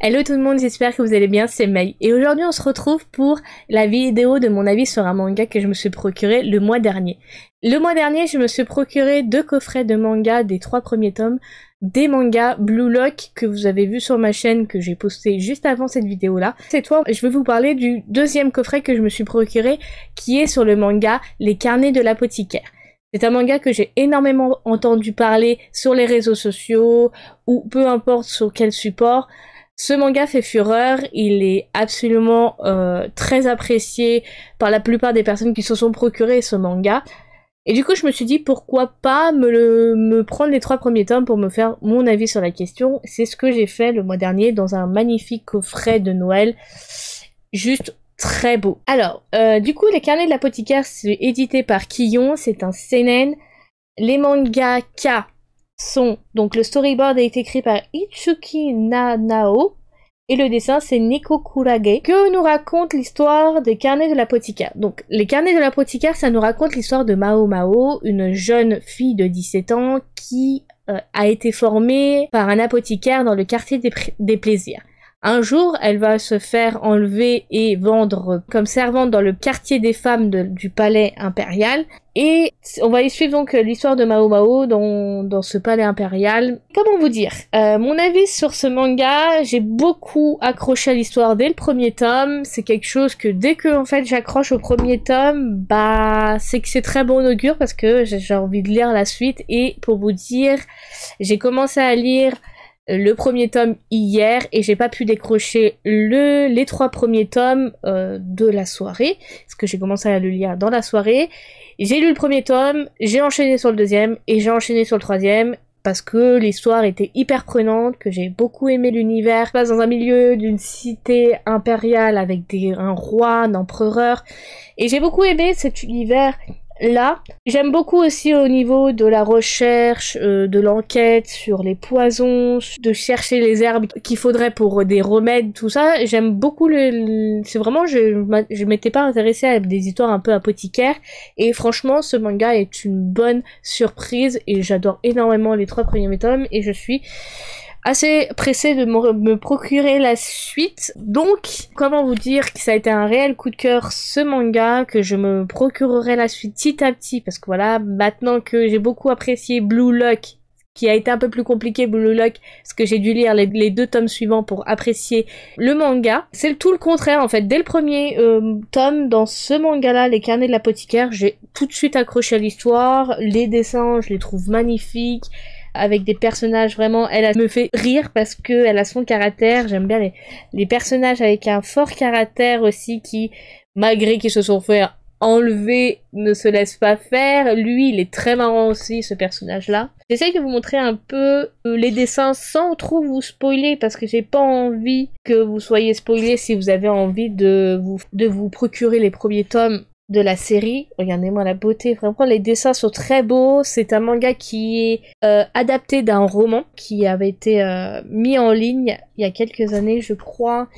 Hello tout le monde, j'espère que vous allez bien, c'est Mei. Et aujourd'hui on se retrouve pour la vidéo de mon avis sur un manga que je me suis procuré le mois dernier. Le mois dernier, je me suis procuré 2 coffrets de manga des 3 premiers tomes, des mangas Blue Lock que vous avez vu sur ma chaîne, que j'ai posté juste avant cette vidéo-là. Cette fois, je vais vous parler du deuxième coffret que je me suis procuré, qui est sur le manga Les Carnets de l'apothicaire. C'est un manga que j'ai énormément entendu parler sur les réseaux sociaux, ou peu importe sur quel support. Ce manga fait fureur, il est absolument très apprécié par la plupart des personnes qui se sont procurées ce manga. Et du coup, je me suis dit pourquoi pas me prendre les 3 premiers tomes pour me faire mon avis sur la question. C'est ce que j'ai fait le mois dernier dans un magnifique coffret de Noël, juste très beau. Alors, du coup, Les Carnets de l'apothicaire, c'est édité par Kion, c'est un seinen. Les mangaka sont, donc le storyboard a été écrit par Itsuki Nanao et le dessin c'est Nico Kurage, que nous raconte l'histoire des Carnets de l'apothicaire. Donc les Carnets de l'apothicaire, ça nous raconte l'histoire de Mao Mao, une jeune fille de 17 ans qui a été formée par un apothicaire dans le quartier des plaisirs. Un jour, elle va se faire enlever et vendre comme servante dans le quartier des femmes du palais impérial. Et on va y suivre donc l'histoire de Mao Mao dans ce palais impérial. Comment vous dire, mon avis sur ce manga, j'ai beaucoup accroché à l'histoire dès le premier tome. C'est quelque chose que dès que en fait j'accroche au premier tome, bah c'est que c'est très bon augure parce que j'ai envie de lire la suite. Et pour vous dire, j'ai commencé à lire le premier tome hier et j'ai pas pu décrocher les 3 premiers tomes de la soirée parce que j'ai commencé à le lire dans la soirée. J'ai lu le premier tome, j'ai enchaîné sur le deuxième et j'ai enchaîné sur le troisième parce que l'histoire était hyper prenante, que j'ai beaucoup aimé l'univers. Je passe dans un milieu d'une cité impériale avec un roi, un empereur et j'ai beaucoup aimé cet univers là. J'aime beaucoup aussi au niveau de la recherche, de l'enquête sur les poisons, de chercher les herbes qu'il faudrait pour des remèdes, tout ça. J'aime beaucoup c'est vraiment, je m'étais pas intéressée à des histoires un peu apothicaires. Et franchement, ce manga est une bonne surprise et j'adore énormément les 3 premiers tomes et je suis assez pressée de me procurer la suite. Donc, comment vous dire que ça a été un réel coup de cœur ce manga, que je me procurerai la suite petit à petit, parce que voilà, maintenant que j'ai beaucoup apprécié Blue Lock, qui a été un peu plus compliqué Blue Lock, parce que j'ai dû lire les 2 tomes suivants pour apprécier le manga. C'est tout le contraire en fait. Dès le premier tome, dans ce manga-là, Les Carnets de l'apothicaire, j'ai tout de suite accroché à l'histoire. Les dessins, je les trouve magnifiques, avec des personnages vraiment, elle me fait rire parce que elle a son caractère. J'aime bien les personnages avec un fort caractère aussi qui, malgré qu'ils se sont fait enlever, ne se laissent pas faire. Lui, il est très marrant aussi, ce personnage-là. J'essaye de vous montrer un peu les dessins sans trop vous spoiler parce que j'ai pas envie que vous soyez spoilés si vous avez envie de vous procurer les premiers tomes de la série. Regardez-moi la beauté, vraiment les dessins sont très beaux. C'est un manga qui est adapté d'un roman qui avait été mis en ligne il y a quelques années je crois.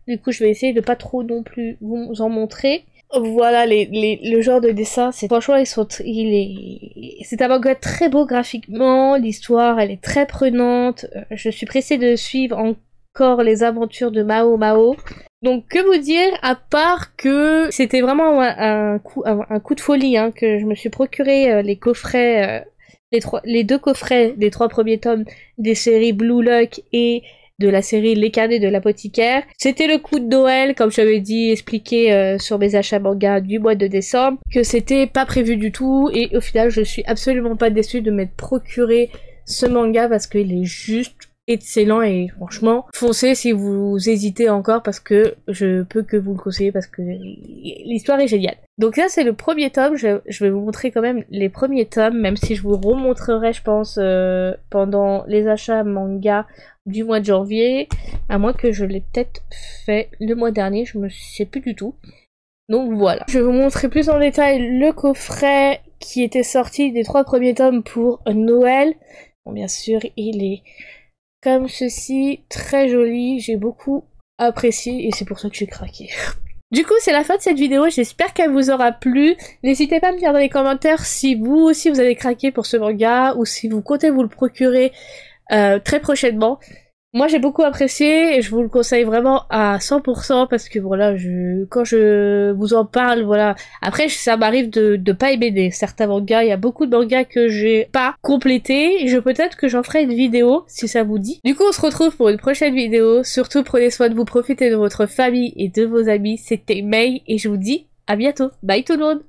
Du coup je vais essayer de pas trop non plus vous en montrer. Voilà le genre de dessin, franchement c'est un manga très beau graphiquement, l'histoire elle est très prenante. Je suis pressée de suivre encore les aventures de Mao Mao. Donc que vous dire, à part que c'était vraiment un coup de folie hein, que je me suis procuré les coffrets, les 2 coffrets des 3 premiers tomes des séries Blue Lock et de la série Les Carnets de l'apothicaire. C'était le coup de Noël, comme j'avais dit, expliqué sur mes achats manga du mois de décembre, que c'était pas prévu du tout et au final je suis absolument pas déçue de m'être procuré ce manga parce qu'il est juste excellent et franchement foncez si vous hésitez encore parce que je peux que vous le conseiller parce que l'histoire est géniale. Donc ça c'est le premier tome, je vais vous montrer quand même les premiers tomes même si je vous remontrerai je pense pendant les achats manga du mois de janvier, à moins que je l'ai peut-être fait le mois dernier, je me sais plus du tout. Donc voilà, je vais vous montrer plus en détail le coffret qui était sorti des 3 premiers tomes pour Noël. Bon bien sûr il est comme ceci, très joli, j'ai beaucoup apprécié et c'est pour ça que j'ai craqué. Du coup, c'est la fin de cette vidéo, j'espère qu'elle vous aura plu. N'hésitez pas à me dire dans les commentaires si vous aussi vous avez craqué pour ce manga ou si vous comptez vous le procurer très prochainement. Moi j'ai beaucoup apprécié et je vous le conseille vraiment à 100% parce que voilà, quand je vous en parle, voilà. Après ça m'arrive de pas aimer certains mangas, il y a beaucoup de mangas que j'ai pas complété, peut-être que j'en ferai une vidéo si ça vous dit. Du coup on se retrouve pour une prochaine vidéo, surtout prenez soin de vous, profitez de votre famille et de vos amis, c'était May et je vous dis à bientôt, bye tout le monde.